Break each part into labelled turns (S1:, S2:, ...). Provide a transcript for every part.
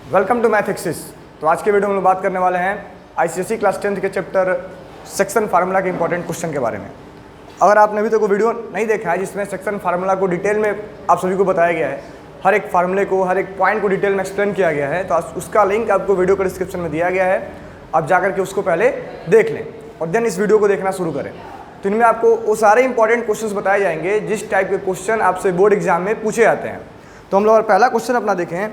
S1: Welcome to math axis. तो आज के वीडियो में हम लोग बात करने वाले हैं आईसीएसई क्लास 10th के चैप्टर सेक्शन फार्मूला के इंपॉर्टेंट क्वेश्चन के बारे में। अगर आपने अभी तक वो वीडियो नहीं देखा है जिसमें सेक्शन फार्मूला को डिटेल में आप सभी को बताया गया है, हर एक फार्मूले को, हर एक पॉइंट को डिटेल में एक्सप्लेन किया गया है, तो उसका लिंक आपको वीडियो के डिस्क्रिप्शन में दिया गया है। आप जाकर के उसको पहले देख लें और देन इस वीडियो को देखना शुरू करें। तो इनमें आपको वो सारे इंपॉर्टेंट क्वेश्चंस बताए जाएंगे जिस टाइप के क्वेश्चन आपसे बोर्ड एग्जाम में पूछे जाते हैं। तो हम लोग पहला क्वेश्चन अपना देखें।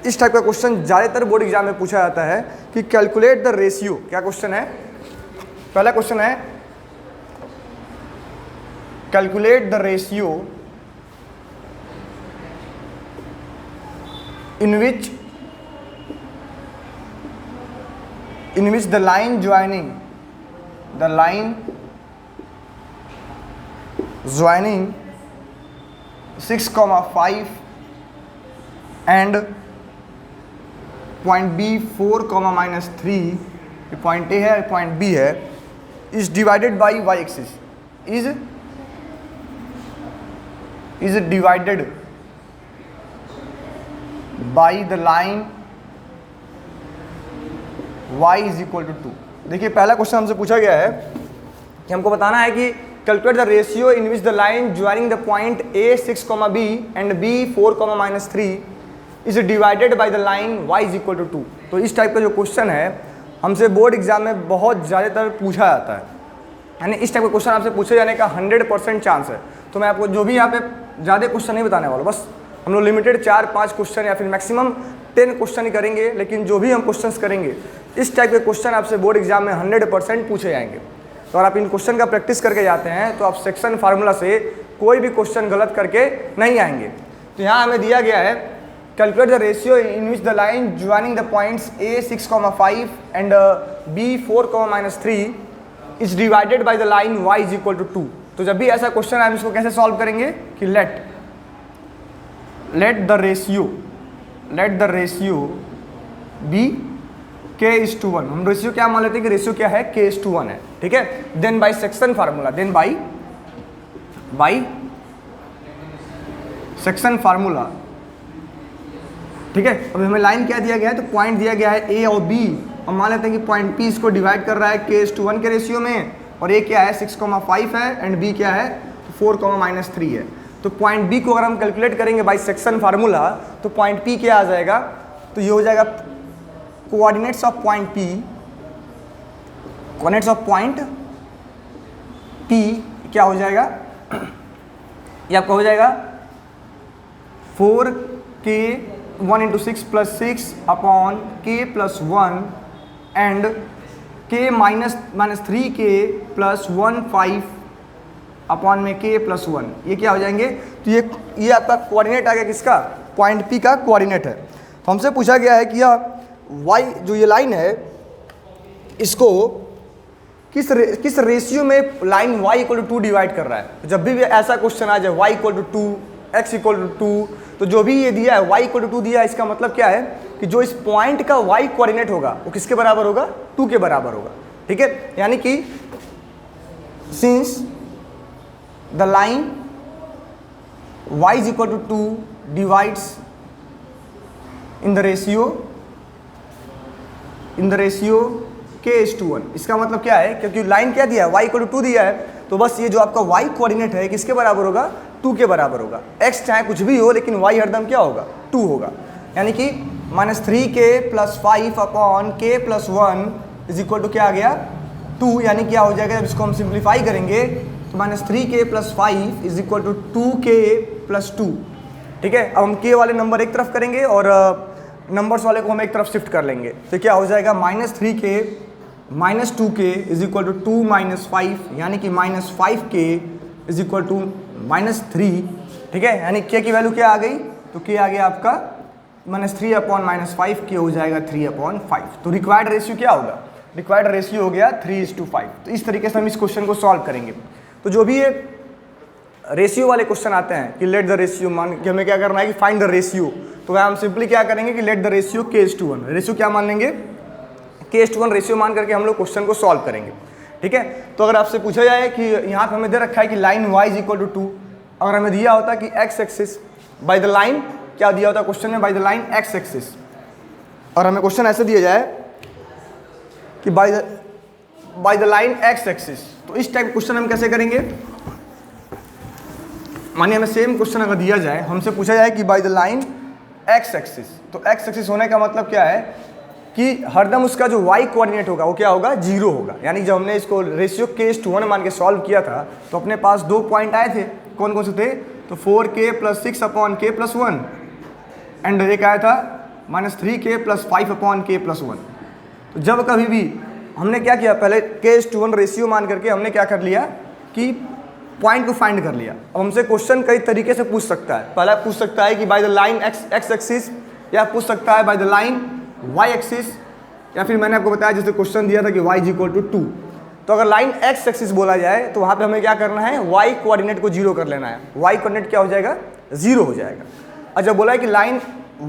S1: इस टाइप का क्वेश्चन ज़्यादातर बोर्ड एग्जाम में पूछा जाता है कि कैलकुलेट द रेशियो। क्या क्वेश्चन है? पहला क्वेश्चन है calculate the ratio in which the line joining 6,5 and point B 4,-3, point A है, पॉइंट B है, is divided by Y axis, is divided by the line y is equal to 2। देखिए पहला question हमसे पूछा गया है कि हमको बताना है कि calculate the ratio in which the line joining the point A 6,B and B 4,-3 is divided by the line y is equal to 2। तो इस टाइप का जो क्वेश्चन है हमसे बोर्ड एग्जाम में बहुत ज़्यादातर पूछा जाता है, यानी इस टाइप का क्वेश्चन आपसे पूछे जाने का 100% चांस है। तो मैं आपको जो भी यहाँ पे ज़्यादा क्वेश्चन नहीं बताने वाला, बस हम लोग लिमिटेड 4-5 क्वेश्चन या फिर मैक्सिमम 10 क्वेश्चन ही करेंगे, लेकिन जो भी हम क्वेश्चंस करेंगे इस टाइप के क्वेश्चन आपसे बोर्ड एग्जाम में 100% पूछे जाएंगे। तो अगर आप इन क्वेश्चन का प्रैक्टिस करके जाते हैं तो आप सेक्शन फार्मूला से कोई भी क्वेश्चन गलत करके नहीं आएंगे। तो यहाँ हमें दिया गया है calculate the ratio in which the line joining the points A 6,5 and B 4,-3 is divided by the line y is equal to 2। तो जब भी ऐसा क्वेश्चन है हम इसको कैसे सॉल्व करेंगे कि let the ratio B K:1। हम रेशियो क्या मान लेते हैं कि रेशियो क्या है, K:1 है, ठीक है। Then by section formula, then by section formula, ठीक है। अब हमें लाइन क्या दिया गया है, तो पॉइंट दिया गया है A और B, हम मान लेते हैं कि पॉइंट P इसको डिवाइड कर रहा है K:1 के रेशियो में, और A क्या है 6,5 है एंड B क्या है 4,-3 है। तो पॉइंट B को अगर हम कैलकुलेट करेंगे बाई सेक्शन फार्मूला तो पॉइंट P क्या आ जाएगा, तो ये हो जाएगा coordinates of point P, coordinates of point P क्या हो जाएगा, ये आपका हो जाएगा 4K1 × 6 + 6 upon K+1 and K-3K + 1 5 upon में K+1। ये क्या हो जाएंगे, तो ये आपका कोऑर्डिनेट आ गया किसका, पॉइंट P का कोऑर्डिनेट है। तो हमसे पूछा गया है कि यह y जो ये लाइन है इसको किस रेशियो में line y equal to 2 divide कर रहा है। तो जब भी ऐसा क्वेश्चन आ जाए y equal to 2, x equal to 2, तो जो भी ये दिया है y इक्वल टू 2 दिया है, इसका मतलब क्या है कि जो इस पॉइंट का y कोऑर्डिनेट होगा वो किसके बराबर होगा, 2 के बराबर होगा, ठीक है। यानी कि since the line y is equal to 2 divides in the ratio K:1। इसका मतलब क्या है, क्योंकि लाइन क्या दिया है y इक्वल टू 2 दिया है, तो बस ये जो आपका y कोऑर्डिनेट है किसके बराबर होगा, 2 के बराबर होगा। x चाहे कुछ भी हो लेकिन y हरदम क्या होगा, 2 होगा। यानी कि -3K + 5 upon K+1 is equal to क्या आ गया, 2। यानी क्या हो जाएगा, जब इसको हम सिंप्लीफाई करेंगे तो -3K + 5 is equal to 2K + 2, ठीक है। अब हम K वाले नंबर एक तरफ करेंगे और नंबर्स वाले को हम एक तरफ शिफ्ट कर लेंगे, तो क्या हो जाएगा -3K - 2K is equal to 2 - 5, यानी कि -5K इज इक्वल टू -3, ठीक है। यानी K की वैल्यू क्या आ गई, तो K आ गया आपका -3 अपॉन -5, K हो जाएगा 3/5। तो रिक्वायर्ड रेशियो क्या होगा, रिक्वायर्ड रेशियो हो गया 3:5। तो इस तरीके से हम इस क्वेश्चन को सॉल्व करेंगे। तो जो भी ये रेशियो वाले क्वेश्चन आते हैं कि लेट द रेशियो, मान कि हमें क्या करना है कि फाइंड द रेशियो, तो वह हम सिंपली क्या करेंगे कि let the ratio K:1। Ratio क्या मान लेंगे, K:1 रेशियो मान करके हम लोग क्वेश्चन को सॉल्व करेंगे, ठीक है। तो अगर आपसे पूछा जाए कि यहाँ पे हमें दे रखा है कि line y is equal to 2, अगर हमें दिया होता कि x axis by the line, क्या दिया होता क्वेश्चन में, by the line x axis, और हमें क्वेश्चन ऐसे दिया जाए कि by the line x axis, तो इस टाइप क्वेश्चन हम कैसे करेंगे? मानिए हमें सेम क्वेश्चन अगर दिया जाए, हमसे पूछा जाए कि by the line x axis, तो एक्स एक्सिस होने का मतलब क्या है कि हरदम उसका जो वाई कोऑर्डिनेट होगा वो क्या होगा? जीरो होगा। यानी जब हमने इसको रेशियो k/1 मान के सॉल्व किया था तो अपने पास 2 पॉइंट आए थे, कौन कौन से थे? तो 4k + 6/k+1 एंड एक आया था -3k + 5/k+1। तो जब कभी भी हमने क्या किया, पहले k/1 रेशियो मान करके हमने क्या कर लिया कि पॉइंट को फाइंड कर लिया। अब हमसे क्वेश्चन कई तरीके से पूछ सकता है। पहला पूछ सकता है कि by the line x axis, या पूछ सकता है by the line y axis, या फिर मैंने आपको बताया जैसे क्वेश्चन दिया था कि y = 2। तो अगर लाइन एक्स एक्सिस बोला जाए तो वहाँ पे हमें क्या करना है? y कोऑर्डिनेट को जीरो कर लेना है। y कोऑर्डिनेट क्या हो जाएगा? जीरो हो जाएगा। और जब बोला है कि लाइन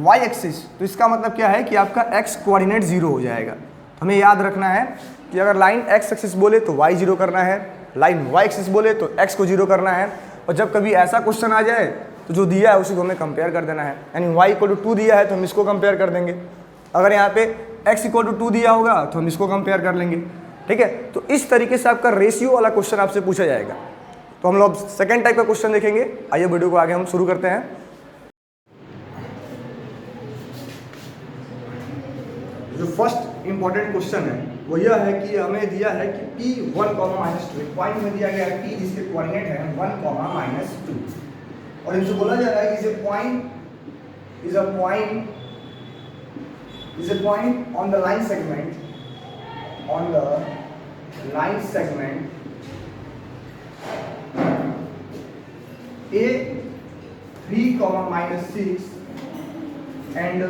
S1: y एक्सिस, तो इसका मतलब क्या है कि आपका x कोऑर्डिनेट जीरो हो जाएगा। हमें याद रखना है कि अगर लाइन एक्स एक्सिस बोले तो y जीरो करना है, लाइन y एक्सिस बोले तो x को जीरो करना है। और जब कभी ऐसा क्वेश्चन आ जाए तो जो दिया है उसी को हमें कंपेयर कर देना है। यानी y = 2 दिया है तो हम इसको कंपेयर कर देंगे। अगर यहाँ पे x = 2 दिया होगा तो हम इसको कंपेयर कर लेंगे। ठीक है, तो इस तरीके से आपका रेशियो वाला क्वेश्चन आपसे पूछा जाएगा। तो हम लोग सेकंड टाइप का क्वेश्चन देखेंगे। आइए वीडियो को आगे हम शुरू करते हैं। जो फर्स्ट इंपॉर्टेंट क्वेश्चन है वो यह है कि हमें दिया है कि p 1, -2 पॉइंट में दिया गया है p जिसके कोऑर्डिनेट है 1, -2 और इनसे बोला जा रहा है कि is a point on the line segment a 3, -6 and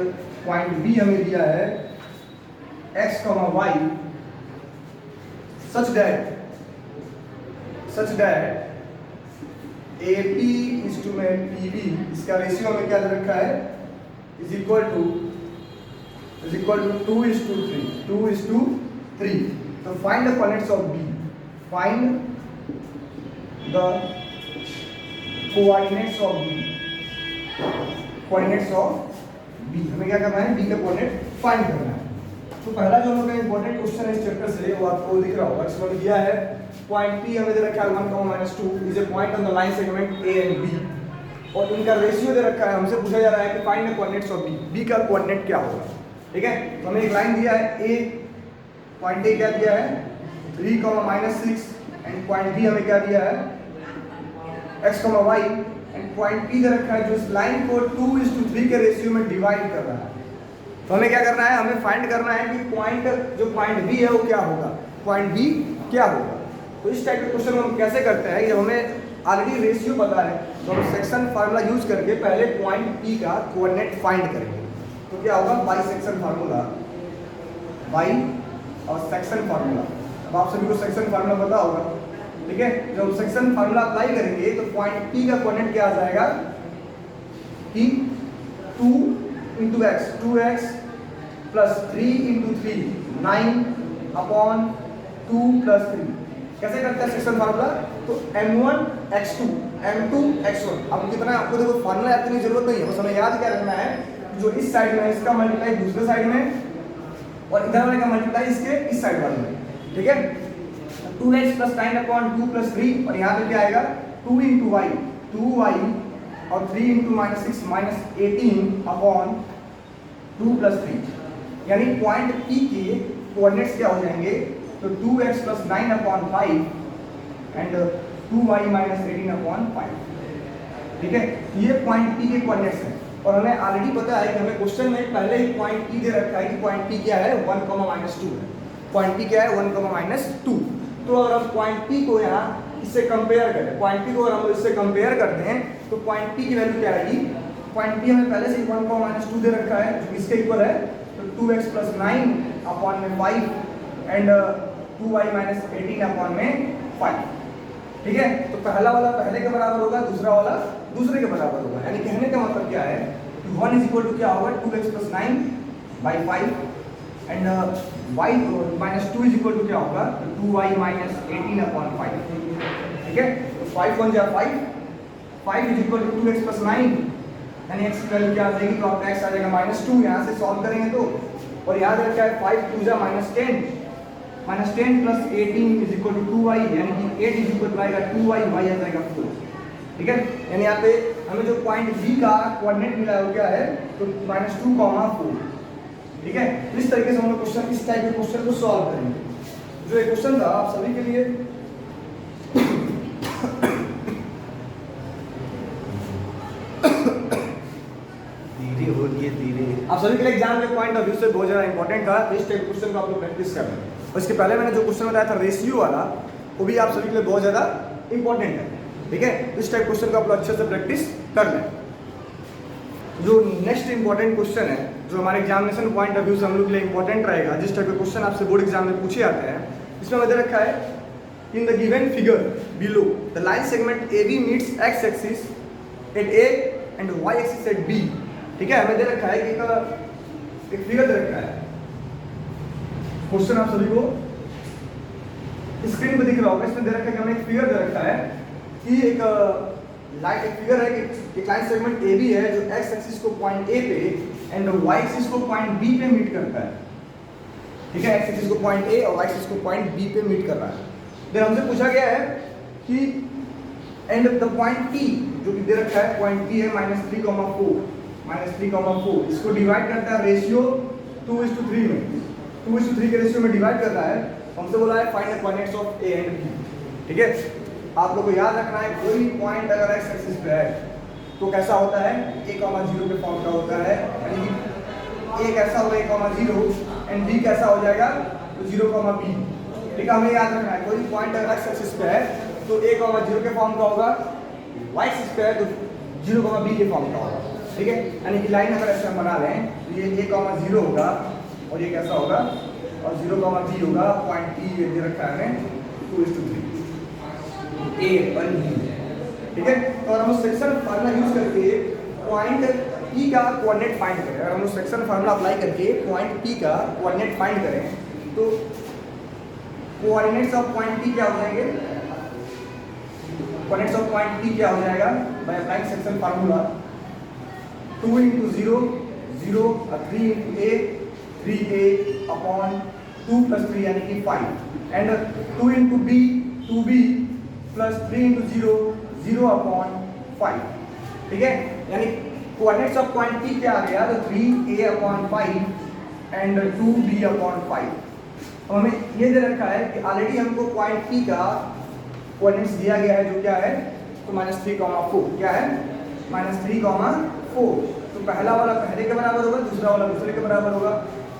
S1: point b हमें दिया है x, y such that AP is to PB, इसका रेशियो हमें क्या दे रखा है? is equal to 2:3। तो find the coordinates of B, हमें क्या करना है? B का कोऑर्डिनेट फाइंड करना है। तो पहला जो हमारा इंपॉर्टेंट क्वेश्चन है इस चैप्टर से वो आपको दिख रहा होगा। इसमें दिया है पॉइंट P हमें दे रखा है 1, -2 is a point on the line segment A and B, और इनका रेशियो दे रखा है। हमसे पूछा जा रहा है कि find the coordinates of B, B का कोऑर्डिनेट क्या होगा? ठीक है, तो हमें एक लाइन दिया है A, पॉइंट A क्या दिया है 3, -6 एंड पॉइंट B हमें क्या दिया है x, y and point P दे रखा है जो इस लाइन को 2:3 के रेशियो में डिवाइड कर रहा है। तो हमें क्या करना है? हमें फाइंड करना है कि पॉइंट B है वो क्या होगा, पॉइंट B क्या होगा। तो इस टाइप के क्वेश्चन हम कैसे करते हैं? जब हमें ऑलरेडी रेशियो पता है तो हम सेक्शन फार्मूला यूज करके पहले पॉइंट P का कोऑर्डिनेट फाइंड करेंगे। तो क्या होगा? बाई सेक्शन फार्मूला, बाई और सेक्शन फार्मूला। अब आप सभी को सेक्शन फार्मूला पता होगा। ठीक है, जब हम सेक्शन फार्मूला अप्लाई करेंगे तो पॉइंट P का कोऑर्डिनेट क्या आ जाएगा कि 2 × x, 2x + 3 × 3 9/2 + 3। कैसे करते हैं सेक्शन फार्मूला? तो m1 x2 m2 x1। अब कितना आपको देखो फार्मूला याद करने की जरूरत नहीं है, बस हमें याद क्या रखना है जो इस साइड में है इसका मल्टीप्लाई दूसरे साइड में और इधर वाले का मल्टीप्लाई इसके इस साइड वाले में। ठीक है, 2x + 9/2 + 3 और यहाँ पे क्या आएगा 2 × y 2y और 3 × -6 -18/2 + 3। यानी पॉइंट P के कोऑर्डिनेट्स क्या हो जाएंगे? तो 2x + 9/5 एंड 2y - 18/5। ठीक है, ये पॉइंट P के कोऑर्डिनेट्स हैं और हमें ऑलरेडी पता है कि हमें क्वेश्चन में पहले ही पॉइंट P दे रखा है कि पॉइंट P क्या है 1, -2 है। पॉइंट P क्या है 1, -2। तो अगर हम पॉइंट P को यहाँ इससे कंपेयर करें, पॉइंट P को अगर हम इससे कंपेयर करते हैं तो पॉइंट P की वैल्यू क्या आएगी? पॉइंट P हमें पहले से 1, -2 दे रखा है जो इसके इक्वल है तो 2x + 9/5 एंड 2y - 18/5। ठीक है, तो पहला वाला पहले के बराबर होगा, दूसरा वाला दूसरे के बराबर होगा। यानी कहने का मतलब क्या है कि 1 = क्या होगा 2x + 9/5 एंड y -2 = क्या होगा 2y - 18/5। ठीक है, तो 5 × 1 = 5 = 2x + 9 यानी x की वैल्यू क्या आ जाएगी? तो आपका x आ जाएगा -2। यहाँ से सॉल्व करेंगे तो और याद रखा है 5 2 जा -10 plus 18 is equal to 2y, यानी कि 8 इज इक्वल टू आएगा 2y, y आ जाएगा 4। ठीक है, यानी यहाँ पे हमें जो पॉइंट बी का कोऑर्डिनेट मिला है वो क्या है, तो -2, 4। ठीक है, इस तरीके से हम लोग क्वेश्चन, इस टाइप के क्वेश्चन को सॉल्व करेंगे। जो ये क्वेश्चन था आप सभी के लिए
S2: धीरे बोलिए, धीरे।
S1: आप सभी के लिए एग्जाम के पॉइंट ऑफ व्यू से बहुत ज़्यादा इंपॉर्टेंट था। इस टाइप क्वेश्चन को आप लोग प्रैक्टिस कर लें। और इसके पहले मैंने जो क्वेश्चन बताया था रेशियो वाला, वो भी आप सभी के लिए बहुत ज़्यादा इंपॉर्टेंट है। ठीक है, इस टाइप क्वेश्चन को आप लोग अच्छे से प्रैक्टिस कर लें। जो नेक्स्ट इंपॉर्टेंट क्वेश्चन है, जो हमारे एग्जामिनेशन पॉइंट ऑफ व्यू से हम लोग के लिए इंपॉर्टेंट रहेगा, जिस टाइप के क्वेश्चन आपसे बोर्ड एग्जाम में पूछे जाते हैं, इसमें मैंने रखा है in the given figure below the line segment A B meets x axis at A and y axis at B. ठीक है, हमें दे रखा है कि एक फिगर दे रखा है। क्वेश्चन आप सभी को स्क्रीन पे दिख रहा होगा। इसमें दे रखा है कि हमें एक फिगर दे रखा है कि एक फिगर है कि एक लाइन सेगमेंट ए बी है जो एक्स एक्सिस को पॉइंट ए पे एंड वाई एक्सिस को पॉइंट बी पे मीट करता है। ठीक है, एक्स एक्सिस को पॉइंट ए और वाई एक्सिस को पॉइंट बी पे मीट कर रहा है। देन हमसे पूछा गया है कि एंड द पॉइंट पी, जो कि दे रखा है पॉइंट पी है -3,4, इसको डिवाइड करता है रेशियो 2:3 में, 2:3 के रेशियो में डिवाइड कर रहा है। हमसे बोला है find the coordinates of A and B. ठीक है, आप लोग को याद रखना है कोई पॉइंट अगर एक्स एक्सिस पे है तो कैसा होता है, a, 0 के फॉर्म का होता है, यानी कि a कैसा होगा a, 0 एंड b कैसा हो जाएगा तो 0, b। ठीक है, हमें याद रखना है कोई पॉइंट अगर एक्स एक्सिस पे है तो a, 0 के फॉर्म का होगा, y एक्सिस पे है तो 0, b के फॉर्म का होगा। ठीक है, यानी कि लाइन अगर ऐसे हम बना लें तो ये a, 0 होगा और ये कैसा होगा और 0, b होगा। पॉइंट p ये दे रखा है हमें 2:3 ए और बी। ठीक है, तो हम सेक्शन फार्मूला यूज करके पॉइंट पी का कोऑर्डिनेट फाइंड करें। अगर हम सेक्शन फार्मूला अप्लाई करके पॉइंट पी का कोऑर्डिनेट फाइंड करें तो कोऑर्डिनेट्स ऑफ पॉइंट पी क्या हो जाएंगे, कोऑर्डिनेट्स ऑफ पॉइंट पी क्या हो जाएगा बाय अप्लाइंग सेक्शन फार्मूला 2 × 0 0 और 3 × a 3a अपॉन 2 + 3 यानी कि 5 and 2 × b 2b plus 3 × 0 0 upon 5। ठीक है, यानी कोऑर्डिनेट्स ऑफ पॉइंट पी क्या आ गया तो 3a upon 5 and 2b upon 5। अब हमें ये दे रखा है कि ऑलरेडी हमको पॉइंट पी का कोऑर्डिनेट्स दिया गया है जो क्या है तो -3,4 क्या है -3,4। तो पहला वाला पहले के बराबर होगा, दूसरा वाला दूसरे के बराबर होगा।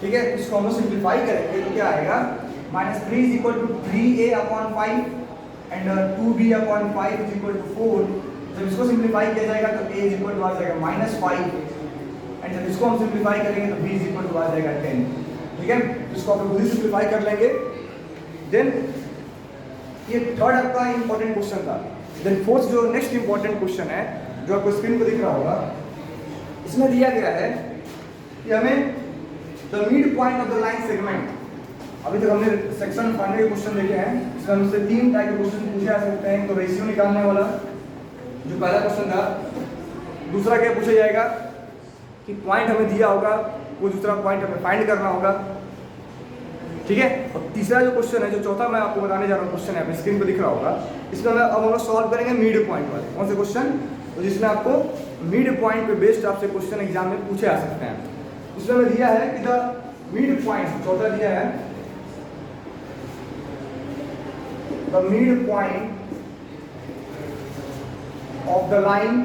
S1: ठीक है, इसको हम सिंप्लीफाई करेंगे तो क्या आएगा -3 = 3a upon 5 and 2b upon 5 = 4। जब इसको सिंप्लीफाई किया जाएगा तो a = आ जाएगा -5 एंड जब इसको हम सिंप्लीफाई करेंगे तो b = आ जाएगा 10। ठीक है, इसको आप खुद ही सिंप्लीफाई कर लेंगे। देन ये थर्ड आपका इंपॉर्टेंट क्वेश्चन था। देन फोर्थ जो नेक्स्ट इंपॉर्टेंट क्वेश्चन है जो आपको स्क्रीन पर दिख रहा होगा, इसमें दिया गया है कि हमें the mid point of the line segment. अभी तक हमने सेक्शन फाइंड के क्वेश्चन देखे हैं, इसमें हमसे 3 टाइप के क्वेश्चन पूछे जा सकते हैं। तो रेशियो निकालने वाला जो पहला क्वेश्चन था, दूसरा क्या पूछा जाएगा कि पॉइंट हमें दिया होगा वो दूसरा पॉइंट हमें फाइंड करना होगा। ठीक है, और तीसरा जो क्वेश्चन है, जो चौथा मैं आपको बताने जा रहा हूँ क्वेश्चन है, आपको स्क्रीन पर दिख रहा होगा, इसमें अब हम लोग सॉल्व करेंगे मिड पॉइंट वाले कौन से क्वेश्चन, तो जिसमें आपको मिड पॉइंट पे बेस्ड आपसे क्वेश्चन एग्जाम में पूछे जा सकते हैं। इसमें हमें दिया है कि द मिड पॉइंट, चौथा दिया है the midpoint of the line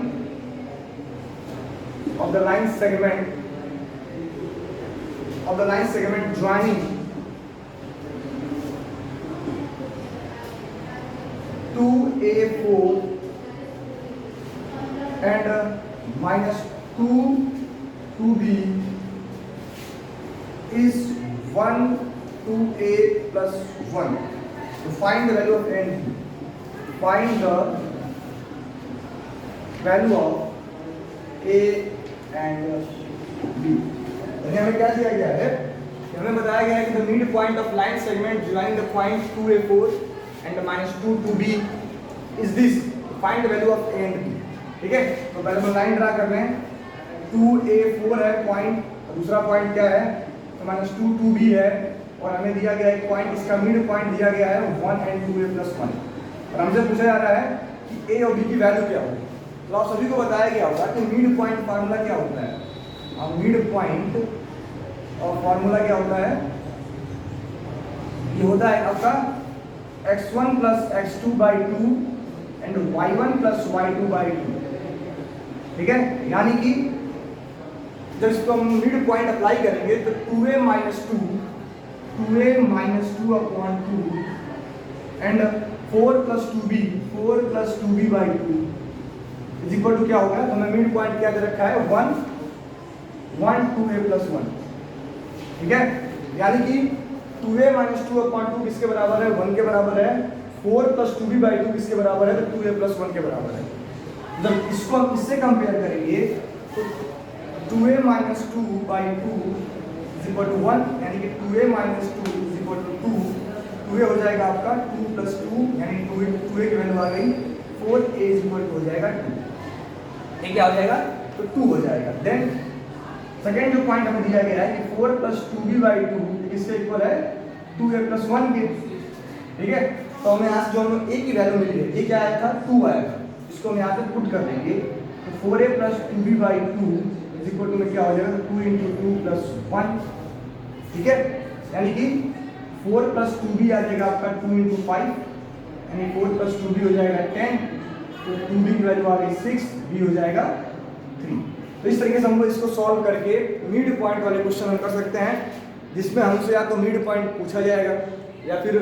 S1: segment joining to A4 and -2 to B is 1 to A plus 1. To find the value of A and B. Find the value of A and B. हमें क्या दिया गया है, हमें बताया गया है कि the mid point of line segment joining the points 2A4 and -2 to B is this. Find the value of A and B. ठीक है, तो पहले हम लाइन ड्रा कर रहे हैं। 2A4 है पॉइंट, दूसरा पॉइंट क्या है तो -2 2 भी है, और हमें दिया गया एक पॉइंट, इसका मिड पॉइंट दिया गया है 1 एंड 2a + 1, और हमसे पूछा जा रहा है कि a और b की वैल्यू क्या होगी। तो आप सभी को बताया गया होगा कि मिड पॉइंट फार्मूला क्या होता है। अब मिड पॉइंट और फार्मूला क्या होता है, ये होता है आपका x1 + x2/2 and y1 + y2/2, ठीक है। यानी कि जब इसको हम मिड पॉइंट अप्लाई करेंगे तो 2a - 2 and 4 + 2b 2b/2 is equal to क्या होगा। तो हमें मिड पॉइंट क्या दे रखा है 1 2a + 1, ठीक है। यानी कि 2a - 2/2 किसके बराबर है, 1 के बराबर है। 4 + 2b/2 किसके बराबर है, तो 2a + 1 के बराबर है। जब इसको हम इससे कंपेयर करेंगे तो 2a - 2/2 = 1, यानी कि 2a - 2 = 2, 2a हो जाएगा आपका 2 + 2, यानी 2a की वैल्यू आ गई 4a = हो जाएगा 2, ये क्या हो जाएगा, तो 2 हो जाएगा। देन सेकेंड जो पॉइंट हमें दिया गया है कि 4 + 2b/2 किसके इक्वल है, 2a + 1 के, ठीक है। तो हमें यहाँ से जो हमें a की वैल्यू मिली है, ये क्या आया था, 2 आया था, इसको हम यहाँ पे पुट कर देंगे। तो 4a + 2b/2 is equal to में क्या हो जाएगा, 2 × 2 + 1, ठीक है। यानी कि 4 + 2b आ जाएगा आपका 2 × 5, यानी 4 + 2b हो जाएगा 10, तो 2b की वैल्यू आ गई 6, b हो जाएगा 3। तो इस तरीके से हम लोग इसको सॉल्व करके मिड पॉइंट वाले क्वेश्चन हम कर सकते हैं, जिसमें हमसे या तो मिड पॉइंट पूछा जाएगा, या फिर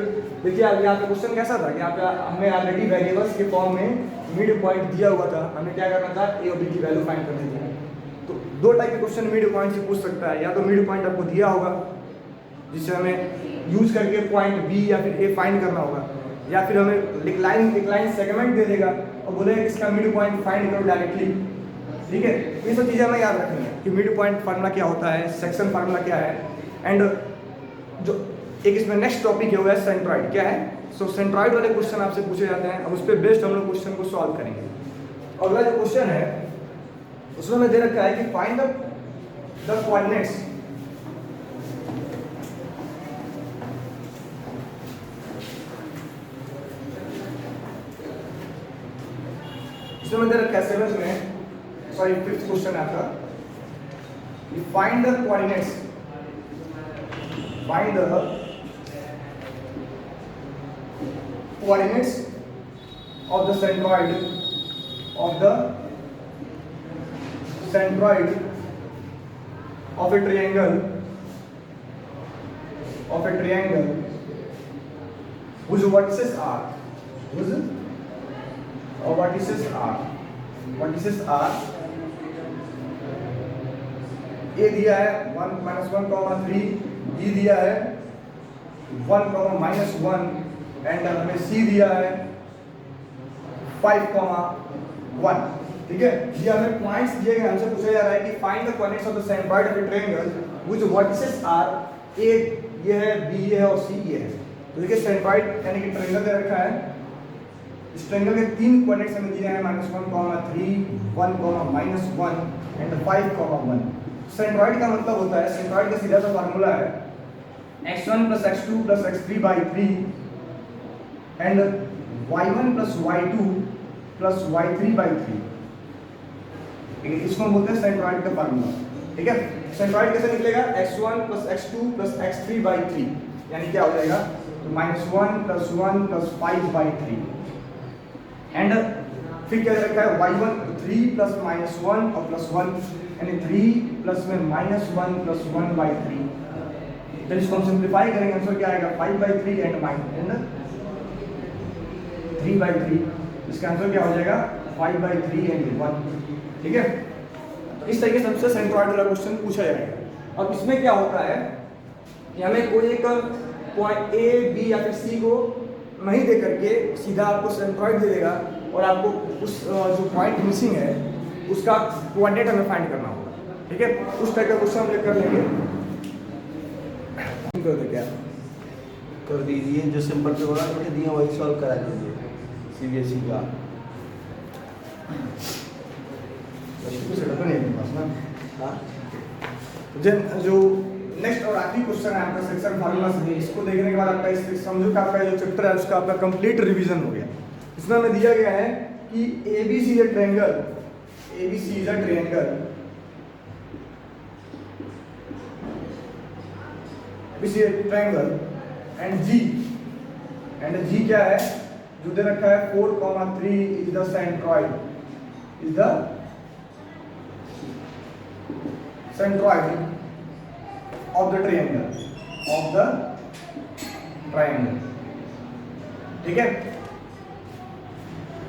S1: देखिए अब यहाँ पे क्वेश्चन कैसा था कि यहाँ पे हमें ऑलरेडी वेरिएबल्स के फॉर्म में मिड पॉइंट दिया हुआ था, हमें क्या करना था, a और b की वैल्यू फाइंड करनी थी। तो दो टाइप के क्वेश्चन मिड पॉइंट से पूछ सकता है, या तो मिड पॉइंट आपको दिया होगा जिससे हमें यूज करके पॉइंट b या फिर a फाइंड करना होगा, या फिर हमें एक लाइन सेगमेंट दे देगा और बोलेगा कि इसका मिड पॉइंट फाइंड करो डायरेक्टली, ठीक है। ये सब चीज़ें हमें याद रखनी है कि मिड पॉइंट फार्मूला क्या होता है, सेक्शन फार्मूला क्या है, एंड जो एक इसमें नेक्स्ट टॉपिक है वो है सेंट्रॉइड क्या है। सो सेंट्रॉइड वाले क्वेश्चन आपसे पूछे जाते हैं, अब उस पर बेस्ड हम लोग क्वेश्चन को सॉल्व करेंगे। अगला जो क्वेश्चन है उसमें हमें दे रखा है कि फाइंड द कोऑर्डिनेट्स इसमें दे रखा है 7th में, सॉरी 5th क्वेश्चन है आपका, find the coordinates of the centroid of a triangle whose vertices are a दिया है 1 - 1,3, b दिया है 1, -1, एंड हमें c दिया है 5,1, ठीक है। ये हमें पॉइंट्स दिए गए, हमसे पूछा जा रहा है कि find the coordinates of the centroid of a triangle which vertices are a ये है, b ये है और c ये है। तो देखिए सेंट्रॉइड यानी कि ट्रायंगल दे रखा है, इस ट्रायंगल के तीन कोऑर्डिनेट्स हमें दिए हैं -1,3, 1, -1 एंड 5,1। सेंट्रॉइड का मतलब होता है, सेंट्रॉइड का सीधा सा फार्मूला है x1 + x2 + x3/3 and y1 + y2 + y3/3, इसको हम बोलते हैं सेंट्रॉइड का फार्मूला, ठीक है। सेंट्रॉइड कैसे निकलेगा, x1 + x2 + x3/3, यानी क्या हो जाएगा, तो -1 + 1 + 5/3, एंड फिर क्या रखा है y1 3 + -1 और +1, यानी 3 प्लस में -1 + 1/3। जब इसको हम सिंप्लीफाई करेंगे आंसर क्या आएगा, 5/3 एंड 3/3, इसका आंसर क्या हो जाएगा 5/3 एंड 1, ठीक है। तो इस तरीके से सबसे सेंट्रॉइड वाला क्वेश्चन पूछा जाएगा। अब इसमें क्या होता है कि हमें कोई एक पॉइंट a b या फिर c को नहीं दे करके सीधा आपको सेंट्रॉइड दे देगा, और आपको उस जो पॉइंट मिसिंग है उसका कोऑर्डिनेट हमें फाइंड करना होगा, ठीक है। उस टाइप का क्वेश्चन हम कर लेंगे, क्या
S2: कर दीजिए, जो सिंपल पेपर में दिए वही सॉल्व करा दीजिए CBSE का।
S1: सेटअप नहीं है पास ना।
S2: हाँ
S1: जो नेक्स्ट और आखिरी क्वेश्चन है आपका सेक्शन फार्मूला से। इसको देखने के बाद आपका इस समझो कि आपका जो चैप्टर है उसका आपका कंप्लीट रिवीजन हो गया। इसमें हमें दिया गया है कि ABC is a triangle, ABC is a triangle, ABC is a triangle and G क्या है जो दे रखा है 4,3 is the centroid, is the centroid of the triangle, ठीक है।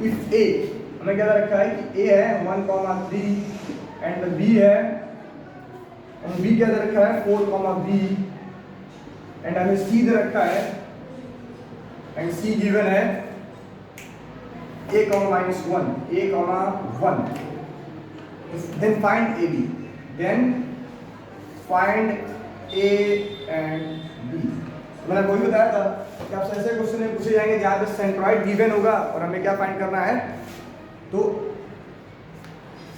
S1: if A हमें क्या रखा है कि A है 1,3 एंड B है और B क्या रखा है 4,B एंड हमें C दे रखा है एंड C गिवन है A, -1 then find AB, then find A and B। मैंने वही बताया था कि आपसे ऐसे क्वेश्चन में पूछे जाएंगे जहाँ पे सेंट्रॉइड गिवन होगा और हमें क्या फाइंड करना है, तो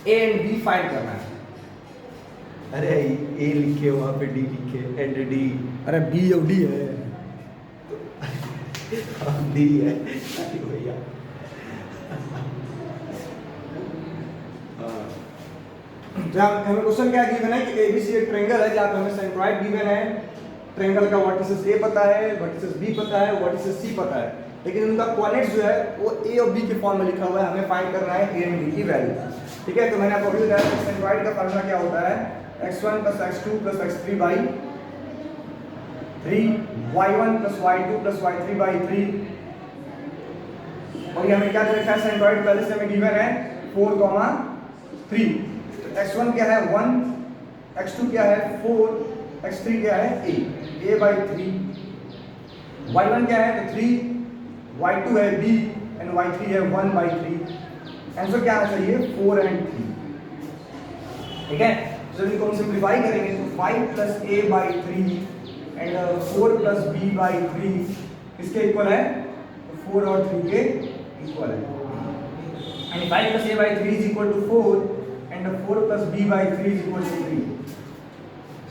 S1: A एंड B फाइंड करना है।
S2: अरे ए लिखे वहाँ पे डी लिखे एंड डी,
S1: अरे B और D है,
S2: डी है अरे भैया।
S1: हमें क्वेश्चन क्या गिवन है कि ABC एक ट्रायंगल है जहाँ पे हमें सेंट्रॉइड गिवन है, ट्रायंगल का वर्टिसेस A पता है, वर्टिसेस B पता है, वर्टिसेस C पता है, लेकिन उनका कोऑर्डिनेट्स जो है वो A और B के फॉर्म में लिखा हुआ है। हमें फाइंड करना है A एंड B की वैल्यू, ठीक है। तो मैंने आपको अभी बताया कि सेंट्रॉइड का फार्मूला क्या होता है, x1 + x2 + x3/3, y1 + y2 + y3/3, और ये हमें क्या दे रखा है सेंट्रॉइड पहले से हमें गिवन है 4,3। x1 क्या है 1, x2 क्या है 4, x3 क्या है a/3, y1 क्या है 3, y2 है b एंड y3 है 1/3। आंसर क्या आना चाहिए 4 and 3, ठीक है। जब इनको हम सिंप्लीफाई करेंगे तो 5 + a/3 एंड 4 + b/3 इसके इक्वल है, 4 और 3 के इक्वल है, and 5 + a/3 is equal to 4 and 4 + b/3 is equal to 3,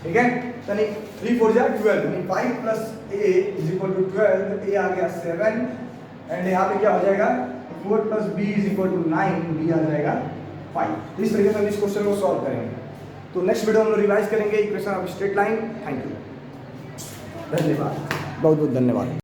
S1: ठीक है। यानी 3 4 जा 12, यानी 5 + a is equal to 12, a आ गया 7 एंड यहाँ पे क्या हो जाएगा 4 + b is equal to 9, b आ जाएगा 5। इस तरीके से हम इस क्वेश्चन को सॉल्व करेंगे। तो नेक्स्ट वीडियो हम लोग रिवाइज करेंगे equation of straight line. Thank you, धन्यवाद, बहुत बहुत धन्यवाद।